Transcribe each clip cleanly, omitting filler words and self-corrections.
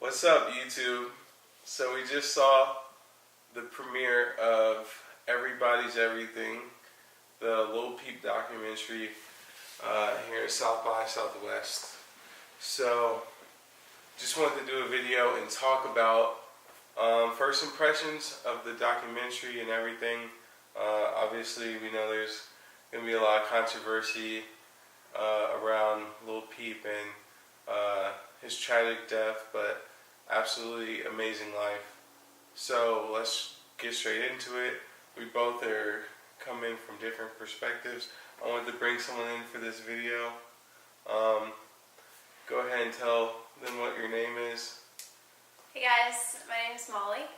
What's up, YouTube? So we just saw the premiere of Everybody's Everything, the Lil Peep documentary here at South by Southwest. So just wanted to do a video and talk about first impressions of the documentary and everything. Obviously, we know there's going to be a lot of controversy around Lil Peep and his tragic death, but absolutely amazing life. So let's get straight into it. We both are coming from different perspectives. I wanted to bring someone in for this video. Go ahead and tell them what your name is. Hey guys, my name is Molly.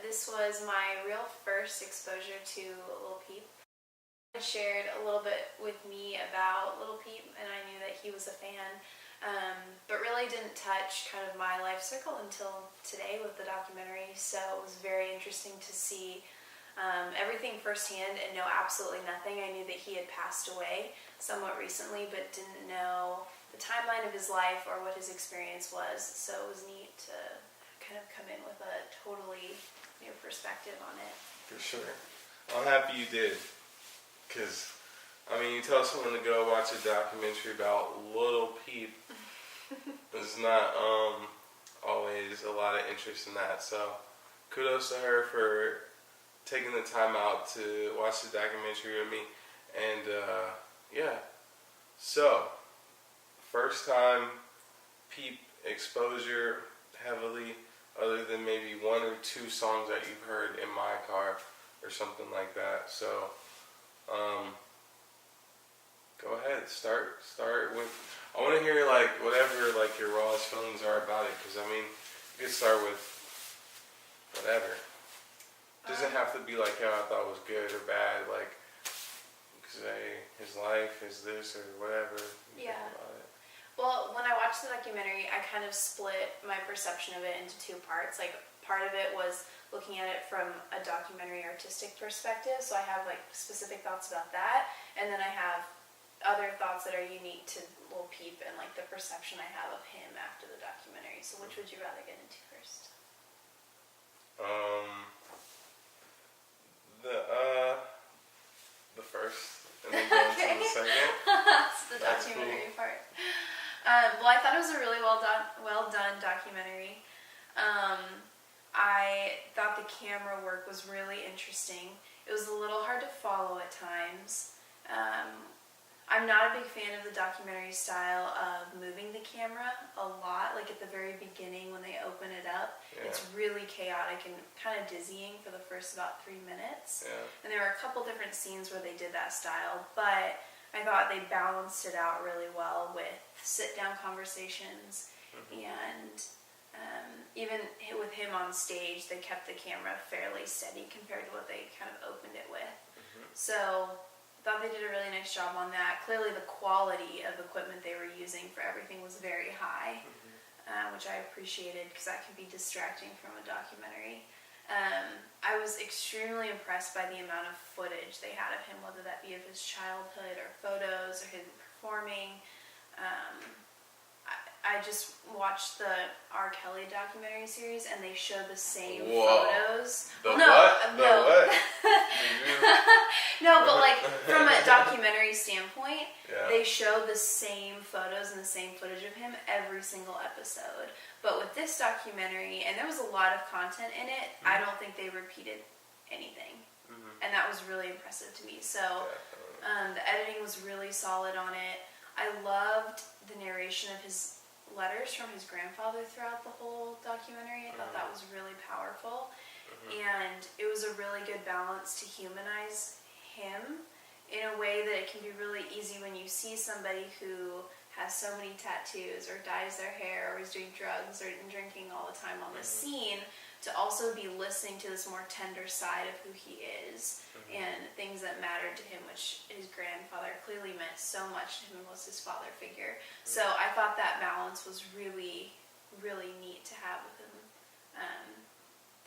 This was my real first exposure to Lil Peep. I shared a little bit with me about Lil Peep, and I knew that he was a fan, but really didn't touch kind of my life circle until today with the documentary. So it was very interesting to see everything firsthand and know absolutely nothing. I knew that he had passed away somewhat recently, but didn't know the timeline of his life or what his experience was. So it was neat to kind of come in with a totally new perspective on it. For sure. I'm happy you did. Because, I mean, you tell someone to go watch a documentary about Lil Peep, there's not always a lot of interest in that. So, kudos to her for taking the time out to watch the documentary with me. And, yeah. So, first time Peep exposure heavily, other than maybe one or two songs that you've heard in my car or something like that. So, go ahead, start with, I want to hear like whatever like your rawest feelings are about it, because I mean, you could start with whatever. It doesn't have to be like, yeah, I thought it was good or bad, like, say his life is this or whatever. Yeah. Well, when I watched the documentary, I kind of split my perception of it into two parts. Like, part of it was looking at it from a documentary artistic perspective, so I have like specific thoughts about that, and then I have other thoughts that are unique to Lil Peep and like the perception I have of him after the documentary. So which would you rather get into first? The first, and then go into the second. That's the documentary cool part. Well, I thought it was a really well done documentary. I thought the camera work was really interesting. It was a little hard to follow at times. I'm not a big fan of the documentary style of moving the camera a lot. Like at the very beginning when they open it up, It's really chaotic and kind of dizzying for the first about 3 minutes. Yeah. And there were a couple different scenes where they did that style, but I thought they balanced it out really well with sit-down conversations. And even with him on stage, they kept the camera fairly steady compared to what they kind of opened it with. So I thought they did a really nice job on that. Clearly the quality of equipment they were using for everything was very high, which I appreciated because that could be distracting from a documentary. I was extremely impressed by the amount of footage they had of him, whether that be of his childhood or photos or him performing. I just watched the R. Kelly documentary series, and they showed the same photos. What? What? No, but like from a documentary standpoint, they showed the same photos and the same footage of him every single episode. But with this documentary, and there was a lot of content in it, I don't think they repeated anything. And that was really impressive to me. So the editing was really solid on it. I loved the narration of his letters from his grandfather throughout the whole documentary. I thought that was really powerful. And it was a really good balance to humanize him in a way that it can be really easy when you see somebody who has so many tattoos or dyes their hair or is doing drugs or drinking all the time on the scene, to also be listening to this more tender side of who he is and things that mattered to him, which his grandfather clearly meant so much to him and was his father figure. So I thought that balance was really, really neat to have within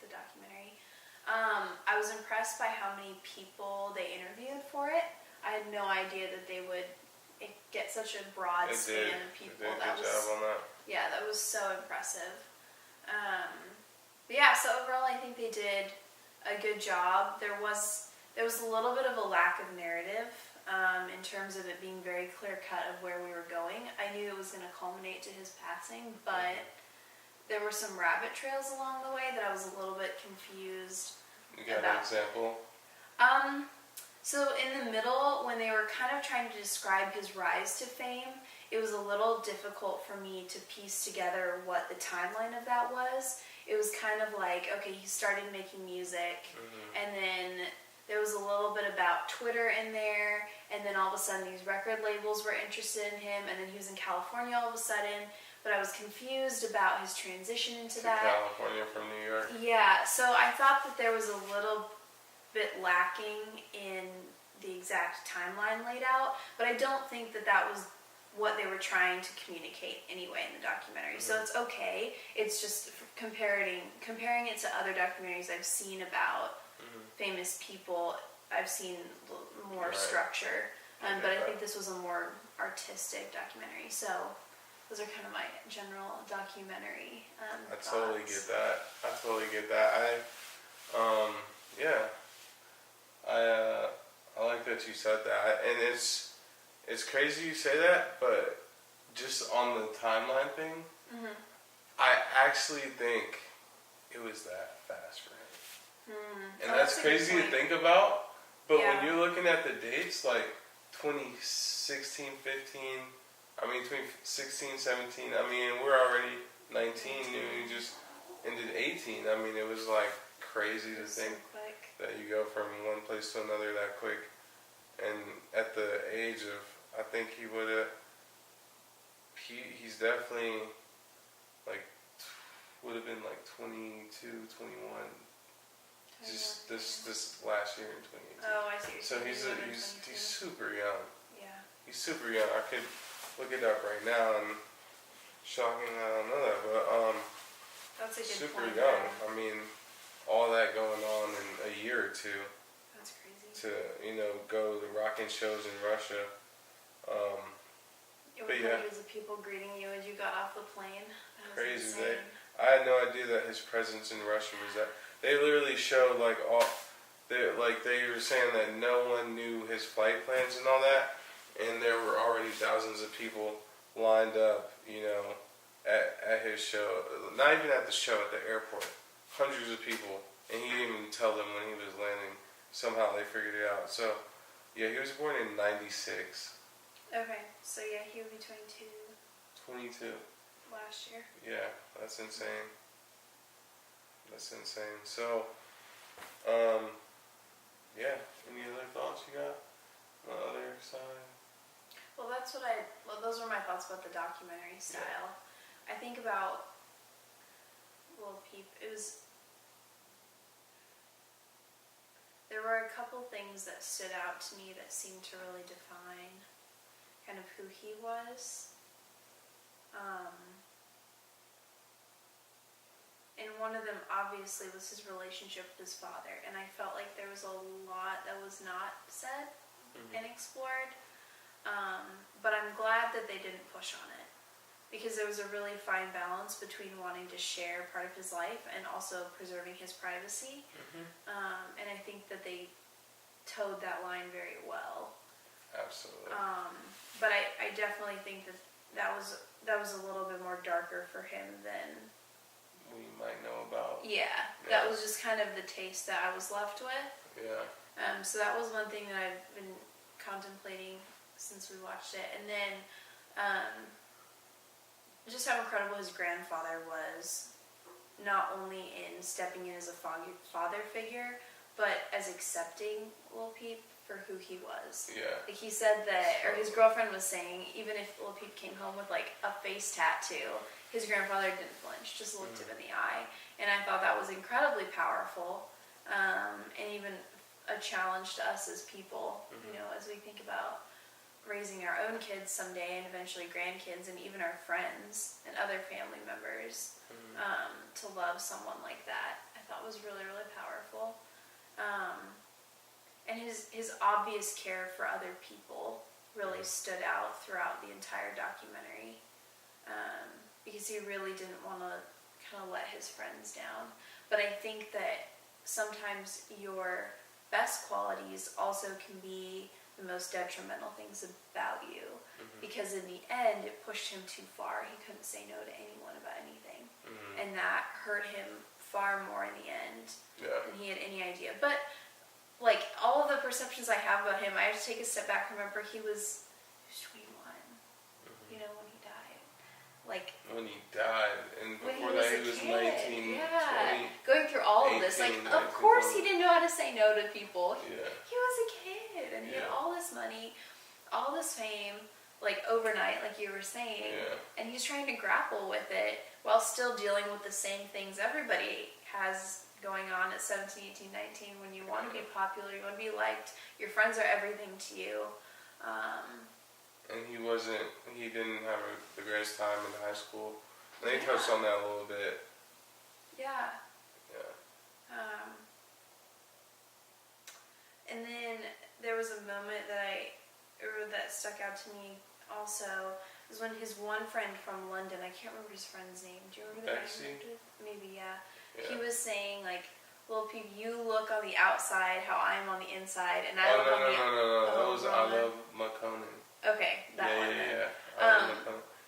the documentary. I was impressed by how many people they interviewed for it. I had no idea that they would it get such a broad span of people. It did a good job on that. Yeah, that was so impressive. But yeah, so overall I think they did a good job. There was a little bit of a lack of narrative in terms of it being very clear cut of where we were going. I knew it was going to culminate to his passing, but there were some rabbit trails along the way that I was a little bit confused. You got an example? So in the middle, when they were kind of trying to describe his rise to fame, it was a little difficult for me to piece together what the timeline of that was. It was kind of like, okay, he started making music, and then there was a little bit about Twitter in there, and then all of a sudden these record labels were interested in him, and then he was in California all of a sudden, but I was confused about his transition into that. California from New York. Yeah, so I thought that there was a little bit lacking in the exact timeline laid out, but I don't think that that was what they were trying to communicate anyway in the documentary. So it's okay. It's just comparing it to other documentaries I've seen about famous people. I've seen more structure, but I think this was a more artistic documentary. So those are kind of my general documentary thoughts. Totally get that. I totally get that. I like that you said that, and it's crazy you say that, but just on the timeline thing, I actually think it was that fast for him. And that's crazy to think about, but when you're looking at the dates, like 2016, 15, 2016, 17, we're already 19, and we just ended 18. It was like crazy to think that you go from one place to another that quick. And at the age of, I think he's definitely would have been like 22, 21. Just this last year in 2018. Oh, I see. So he's super young. Yeah. He's super young. I could look it up right now, and shocking I don't know that, but that's a good super point young. there. All that going on in a year or two. That's crazy. To go to rocking shows in Russia. But yeah, of the people greeting you as you got off the plane. That was crazy. insane. I had no idea that his presence in Russia was that. They literally showed they were saying that no one knew his flight plans and all that, and there were already thousands of people lined up, at his show. Not even at the show, at the airport. Hundreds of people, and he didn't even tell them when he was landing. Somehow they figured it out. So, yeah, he was born in 96. Okay, so yeah, he would be 22. 22. Last year. Yeah, that's insane. So, yeah, any other thoughts you got on the other side? Well, those were my thoughts about the documentary style. Yeah. I think about Lil Peep, there were a couple things that stood out to me that seemed to really define kind of who he was. And one of them obviously was his relationship with his father, and I felt like there was a lot that was not said and explored, but I'm glad that they didn't push on it, because there was a really fine balance between wanting to share part of his life and also preserving his privacy, and I think that they towed that line very well. Absolutely. But I definitely think that was a little bit more darker for him than we might know about. Yeah, that was just kind of the taste that I was left with. Yeah. So that was one thing that I've been contemplating since we watched it. And then just how incredible his grandfather was, not only in stepping in as a father figure, but as accepting Lil Peep for who he was. Yeah. Like he said that, or his girlfriend was saying, even if Lil Peep came home with like a face tattoo, his grandfather didn't flinch, just looked him in the eye. And I thought that was incredibly powerful, and even a challenge to us as people, as we think about raising our own kids someday and eventually grandkids and even our friends and other family members, to love someone like that, I thought was really, really powerful. And his obvious care for other people really stood out throughout the entire documentary, because he really didn't want to kind of let his friends down. But I think that sometimes your best qualities also can be the most detrimental things about you, because in the end it pushed him too far. He couldn't say no to anyone about anything, and that hurt him far more in the end than he had any idea. But like all of the perceptions I have about him, I have to take a step back. Remember, he was 21, you know, when he died. Like when he died, and before that he was 19, 20. Going through all of this, like 18, of course he didn't know how to say no to people. Yeah. He was a kid, and he had all this money, all this fame, like overnight, like you were saying, and he's trying to grapple with it while still dealing with the same things everybody has going on at 17, 18, 19, when you want to be popular, you want to be liked, your friends are everything to you. And he didn't have the greatest time in high school. And they touched on that a little bit. Yeah. And then there was a moment that stuck out to me also, was when his one friend from London, I can't remember his friend's name. Do you remember the name? Maybe, yeah. He was saying, like, well, Peep, you look on the outside how I'm on the inside, and I look on the outside. No. That was I Love McConan. Okay, that one.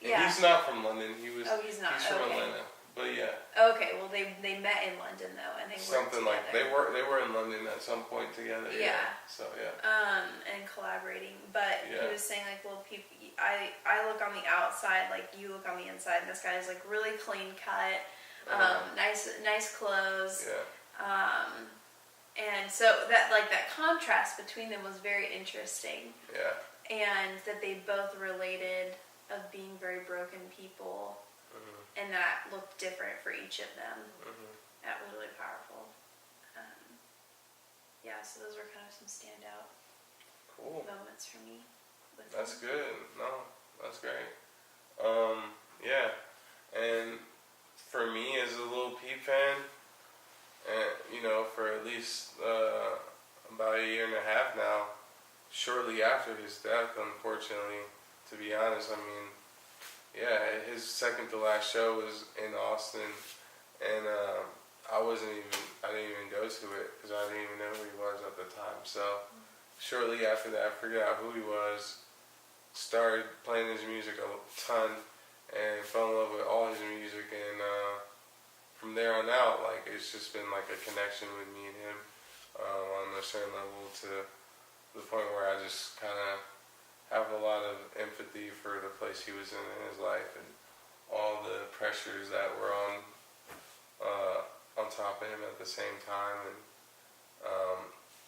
Yeah. He's not from London. He's not. He's from Atlanta. But yeah. Okay, well they met in London though, and they something worked like they were in London at some point together. Yeah. So yeah. And collaborating, but he was saying like, well, Peep, I look on the outside like you look on the inside, and this guy is like really clean cut, nice clothes. Yeah. And so that contrast between them was very interesting. Yeah. And that they both related of being very broken people. And that looked different for each of them. That was really powerful. So those were kind of some standout moments for me. That's good. No, that's great. Yeah. And for me as a little Peep fan, and you know, for at least about a year and a half now, shortly after his death, unfortunately, to be honest, I mean, his second to last show was in Austin, and I didn't even go to it because I didn't even know who he was at the time. So shortly after that, I figured out who he was, started playing his music a ton, and fell in love with all his music. And from there on out, like, it's just been like a connection with me and him on a certain level, to the point where I just kind of have a lot of empathy for the place he was in his life, and all the pressures that were on top of him at the same time, and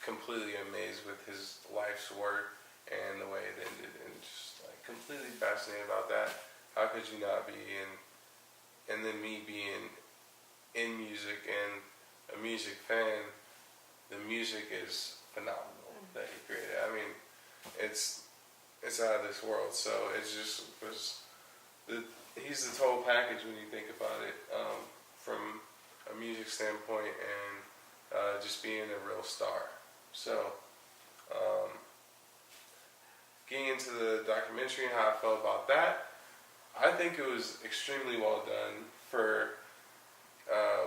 completely amazed with his life's work and the way it ended, and just like completely fascinated about that. How could you not be and then me being in music and a music fan, the music is phenomenal that he created. I mean, it's out of this world. So it just was he's the total package when you think about it, from a music standpoint, and just being a real star. So getting into the documentary and how I felt about that, I think it was extremely well done for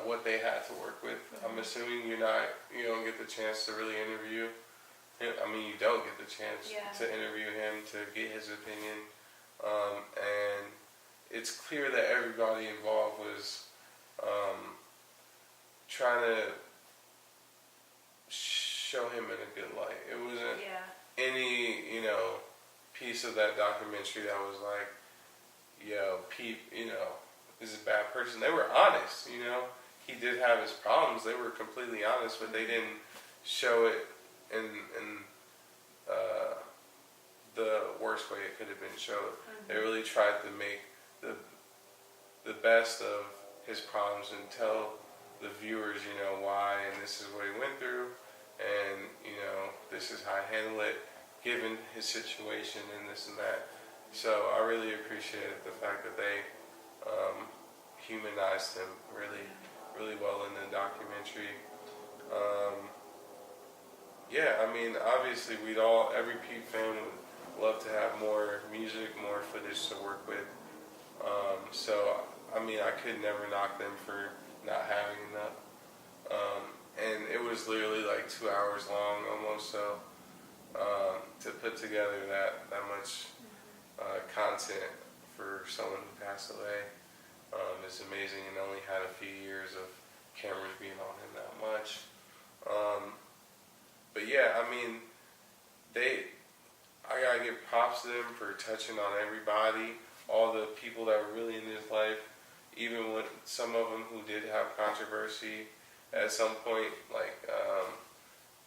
what they had to work with. I'm assuming you don't get the chance to really interview him. I mean, you don't get the chance to interview him, to get his opinion, and it's clear that everybody involved was trying to show him in a good light. It wasn't any, piece of that documentary that was like, Peep, is a bad person. They were honest, He did have his problems. They were completely honest, but they didn't show it in the worst way it could have been showed. They really tried to make the best of his problems and tell the viewers, why, and this is what he went through, and this is how I handle it, given his situation and this and that. So I really appreciated the fact that they humanized him really, really well in the documentary. I mean, obviously every Peep fan love to have more music, more footage to work with. So, I mean, I could never knock them for not having enough. And it was literally like 2 hours long almost, so to put together that much content for someone who passed away is amazing, and only had a few years of cameras being on him that much. But yeah, I mean, I gotta give props to them for touching on everybody, all the people that were really in his life, even with some of them who did have controversy at some point, like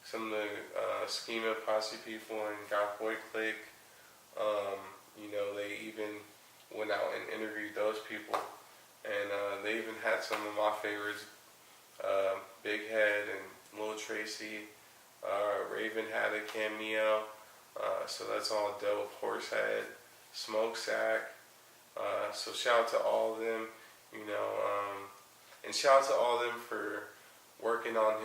some of the Schema Posse people and Goth Boy Clique. You know, they even went out and interviewed those people, and they even had some of my favorites, Big Head and Lil Tracy. Raven had a cameo, so that's all dope. Horsehead, Smokesack. So shout out to all of them, you know, and shout out to all of them for working on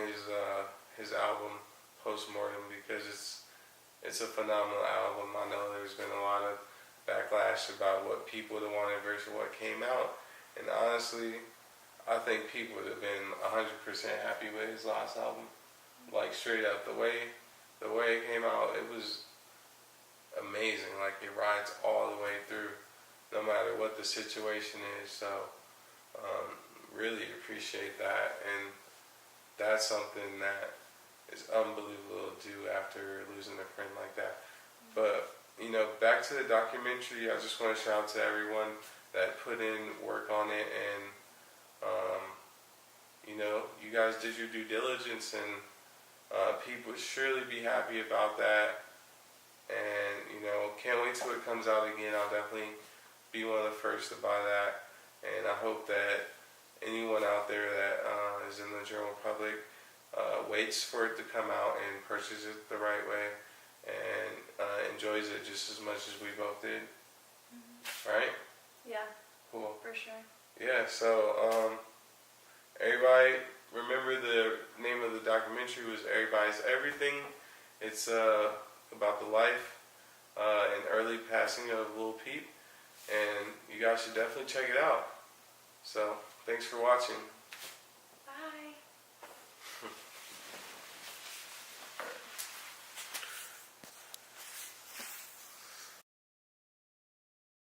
his album Postmortem, because it's a phenomenal album. I know there's been a lot of backlash about what people would have wanted versus what came out, and honestly, I think people would have been 100% happy with his last album. Like, straight up, the way it came out, it was amazing. Like, it rides all the way through, no matter what the situation is. So, really appreciate that, and that's something that is unbelievable to do after losing a friend like that. But, you know, back to the documentary, I just want to shout out to everyone that put in work on it, and, you know, you guys did your due diligence, and Peep would surely be happy about that. And, you know, can't wait till it comes out again. I'll definitely be one of the first to buy that. And I hope that anyone out there that is in the general public waits for it to come out and purchase it the right way, and enjoys it just as much as we both did. Mm-hmm. Right? Yeah. Cool. For sure. Yeah, so everybody, remember the name of the documentary was Everybody's Everything. It's about the life and early passing of Lil Peep, and you guys should definitely check it out. So, thanks for watching.